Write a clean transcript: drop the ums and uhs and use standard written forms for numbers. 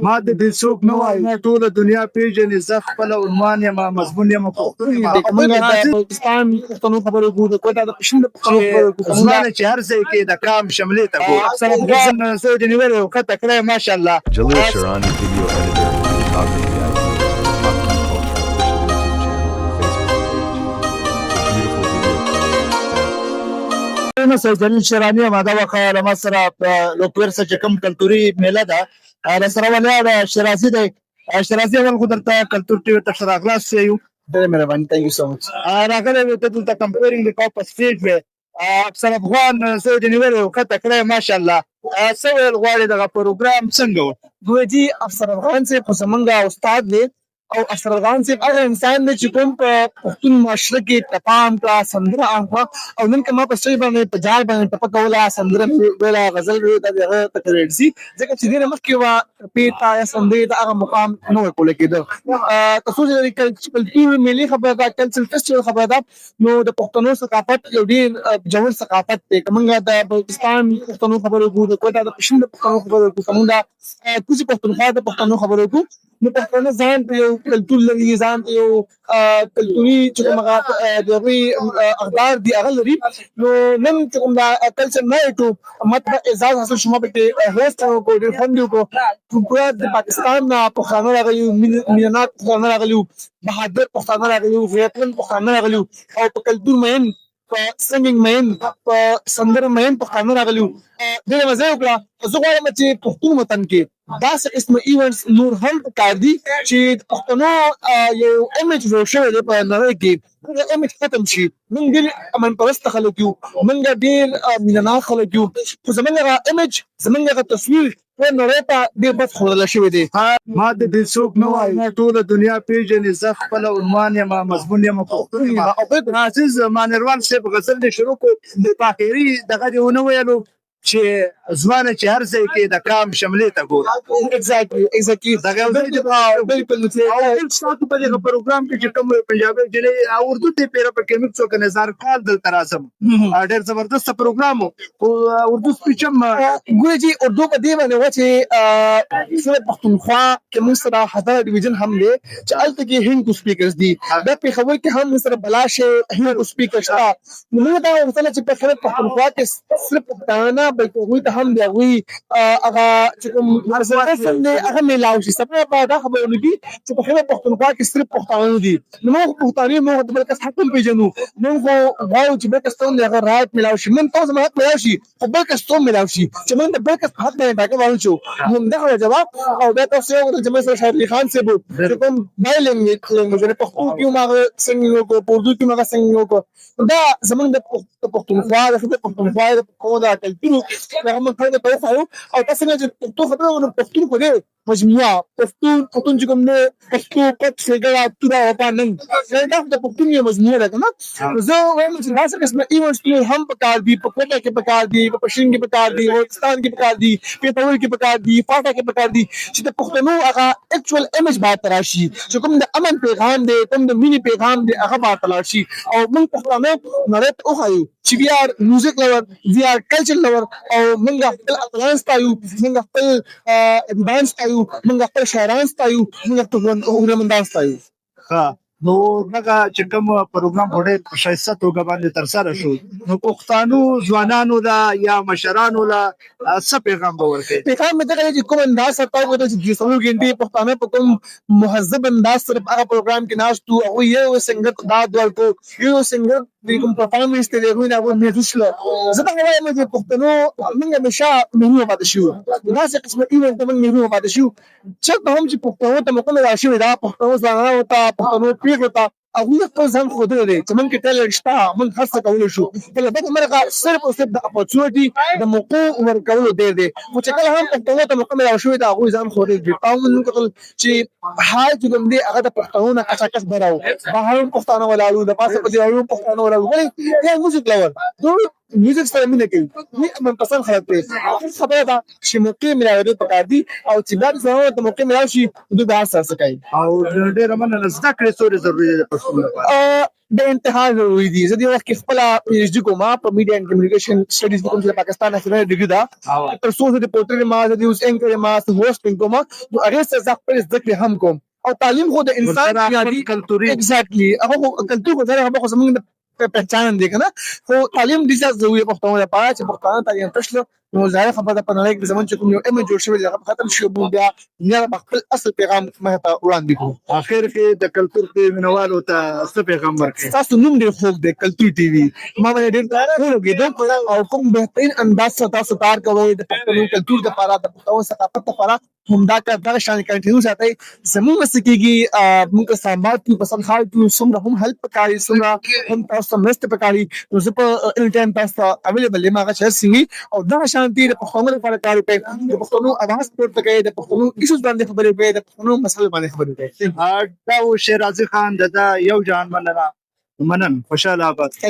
ما د دې څوک نه وایي ما ټوله دنیا پیژنې زه خپله عنوان یم مضمون یم پښتون یم موږ د پاکستان پښتنو خبرو کوو د کوټه د پښتون د پښتنو خبرو کوو زمانه چې هر ځای کې د کام شملې ته ګورم زه د نیولې وخته کړی ماشاءالله Jalil Sharani, video editor, photography IT, Pakistan Culture, official YouTube channel, Facebook page. It's a beautiful video. نه سید جلیل شرانی ما دا وقایع له ما سره په لوکویر څخه چې کوم کلتوري میله ده را سره ولاړ شرازي دی شرازي اول خو درته کلتور ټي وي ته ښه راغلاست یو ډېره مهرباني ثانک یو سو مچ راغلی وې ته دلته کمپیرینګ د کاپ سټیج وې افسر افغان زه د نیولې وخته کړی ماشاءالله څه ویل غواړې دغه پروګرام څنګه و دوی افسر افغان صاحب خو زمونږ استاد دی او افسر افغان صاحب هغه انسان دی چې کوم په پښتون معاشره کې تپام کړه سندره عام کړه او نن که ما په سټیج باندې په جال باندې ټپه کوله سندره ویله غزل ویله دا د هغه تکرار شي ځکه چې ډېره مخکې وه ټپې ته یا سندرې ته هغه مقام نه ورکولی کېده تاسو چې د کلتور ملي خبره ده کلچرل فیسټیول خبره ده نو د پښتنو ثقافت یو ډېر ژور ثقافت دی که موږ د پاکستان پښتنو خبرو کوو د کوټه د پښتون د پښتنو خبرو کوو که موږ د کوزي پښتونخوا د پښتنو خبرو کوو نو پښتانه ځان ته یو کلتور لري ځان ته یو کلتوري چې کوم هغه د هغوی اقدار دي هغه لري نو نن چې کوم دا کلچر نایټ و ماته اعزاز حاصل شو ما پکې هوسټ وکړو ډېر خوند یې وکړو پوره د پاکستان نه پښتانه راغلي وو مینه ناک پښتانه راغلي وو بهادر پښتانه راغلي وو غیرتمند پښتانه راغلي وو او په کلتور مین په سنګینګ مین په سندره مین پښتانه راغلي وو ډېره مزه یې وکړه زه غواړم چې پښتون وطن کې داسې قسمه ایونټس نور هم پکار دي چې د پښتنو یو امیج جوړ شوی دی په نړۍ کې هغه امیج ختم شي موږ ډېر امن پرسته خلک یو موږ ډېر مینه ناک خلک یو خو زموږ هغه امیج زموږ هغه تصویر ټول نړۍ ته ډېر بد ښودلی شوی دی ما د دې څوک نه وایي ما ټوله دنیا پیژنې زه خپله عنوان یم مضمون یم پښتون یم عزیز مانیروال صاحب غزل دې شروع کړو د طاهري دغه دې ونه ویلو چې ځوانه چې هر ځای کې د کام شملې ته ګورم ایگزیکټلی دغه یو ځای بالکل او تاسو په دغه پروګرام کې چې کوم پنجابي جنې اردو ته پیره په کې موږ څوک نظر کال دلته راځم ډېر زبردست پروګرام او اردو سپیچم ګورې جی اردو په دې باندې و چې صرف پښتونخوا کې موږ سره هزاره ډیویژن هم دی چې هلته کې هندو سپیکرز دي دا پېښور کې هم موږ سره بلاشه هندو سپیکر شته نو موږ دا غوښتل چې په صرف پښتونخوا کې صرف پښتانه بلکې هغوی ته هم د هغوی هغه چې کوم رسم دی هغه میلاو شي سبا به دا خبره ونه کړي چې په خپله پښتونخوا کې صرف پښتانه دي نو موږ پښتانه یو موږ د بل کس حق هم پېژنو موږ خو غواړو چې بل کس ته هم د هغه رعایت میلاو شي موږ ته زما حق میلاو شي خو بل کس ته هم میلاو شي چې موږ د بل کس په حق باندې ټاکنه وانه شو نو همدغه جواب او بیا تاسو یې وکړل چې موږ سره شاهد علي خان صاحب چې کوم بایلنګ لینګویج د پښتو کې هم هغه څنګه وکړو په اردو کې هم هغه څنګه وکړو دا زموږ د پښتونخوا د پښتونخوا د کومه د کلتور هغه موږ خلکو ته وښایو او تاسو نه چې پښتو خبره ونه پښتون خو دی مجموعه پښتون چې کوم نه پښتو پټ ښېګړه توره وطن نن دا د پښتون یوه مجموعه ده که نه زه وایم چې داسې قسمه ایونټس نور هم پکار دي په کوټه کې پکار دي په پښین کې پکار دي وزیرستان کې پکار دي پېښور کې پکار دي فاټا کې پکار دي چې د پښتنو هغه اکچوال ایمیج باید راشي چې کوم د امن پیغام دی کوم د مینې پیغام دی هغه باید لاړ شي او موږ پښتانه نړۍ ته وښایو چې وی آر میوزیک لور وی آر کلچر لور او موږ خپل اتلان ستایو موږ خپل ادیبان ستایو موږ خپل شاعران ستایو موږ خپل هنرمندان ستایو نو دغه چې کوم پروګرام په ډېر ښایسته توګه باندې ترسره شو نو پښتانو ځوانانو له یا مشرانو له څه پیغام به ورکوي پیغام مې دغه چې کوم انداز سره تا وکړه چې 24 غنټې پښتانه په کوم مهذب انداز سره هغه پروګرام کې ناست وو هغوی یو سنګر داد ورکړو یو سنګر د کوم پرفارمنس دی هغوی نه هغوی محسوس کړه زه دغه وایم چې پښتنو موږ همیشه محرومه پاتې شو داسې قسمه ایونټ ته موږ محرومه پاتې شو چېرته هم چې پښتنو ته موقع میلاو شوې ده پښتنو ځوانانو ته پښتنو پیغلو ته هغوی خپل ځان ښودلی دی چې موږ کې ټیلنټ شته موږ هر څه کولی شو خو له بده مرغه صرف او صرف د اپورچونټي د موقعو ورکولو ډېر دی خو چې کله هم پښتنو ته موقع میلاو شوې ده هغوی ځان ښودلی دي او موږ کتل چې حال چې کوم دی هغه د پښتنو نه کچاکچ بره و بهر هم پښتانه ولاړ وو د پاسه په دیوالونو پښتانه ولاړ وو ولې یا موزیک لور میوزیک سره مینه کوي نه من پسند خلک دی خبره ده چې موقع ملاوي پکار دي او چې دا زموږ د موقع ملاوي شي دوی به هر څه کوي او ډېر مننه زده کړې څوري ضروري ده پښتون لپاره د انتها ضروري دي زه د وخت کې خپل پی ایچ ډي کوم په میډیا اینڈ کمیونیکیشن سټډیز کوم چې پاکستان نېشنل ډیګري دا تر څو زه د پورټل ما د نیوز اینکر ما هوسټینګ کوم نو هغه څه زه خپل زده کړې هم کوم او تعلیم خو د انسان بنیادی کلتوري ایگزیکټلی هغه کلتور خو ځای هغه زمونږ پہچان دي کنه خو تعلیم دي څه ضروري پښتون لپاره چې پښتون تعلیم تشله نو ځای خبره په نړۍ کې زمون چې کوم یو ایمج جوړ شوی هغه ختم شو بیا نه خپل اصل پیغام مه ته وړاندې کوو اخر کې د کلتور په منوالو ته څه پیغام ورکړي تاسو نوم ډیر خوږ دی کلتور ټي وي ما باندې ډیر ولګېدم او کوم بهترین انداز سره تاسو کار کوئ د پښتنو کلتور لپاره د پښتنو ثقافت لپاره همدا کار دا شان کنټینیو ساتي زموږ سکیږي موږ سمات په پسند خال ته څومره هم هیلپ پکاري څومره هم تاسو مرسته پکاري نو زه په ان ټایم تاسو اویلیبل ما غا شهر سنگي او دا شانتي د پښتنو لپاره کار کوي د پښتنو اواز پورته کوي د پښتنو ایشوز باندې خبرې کوي د پښتنو مسایل باندې خبرې کوي دا و شیرازي خان د یو جان مننه خوشاله آباد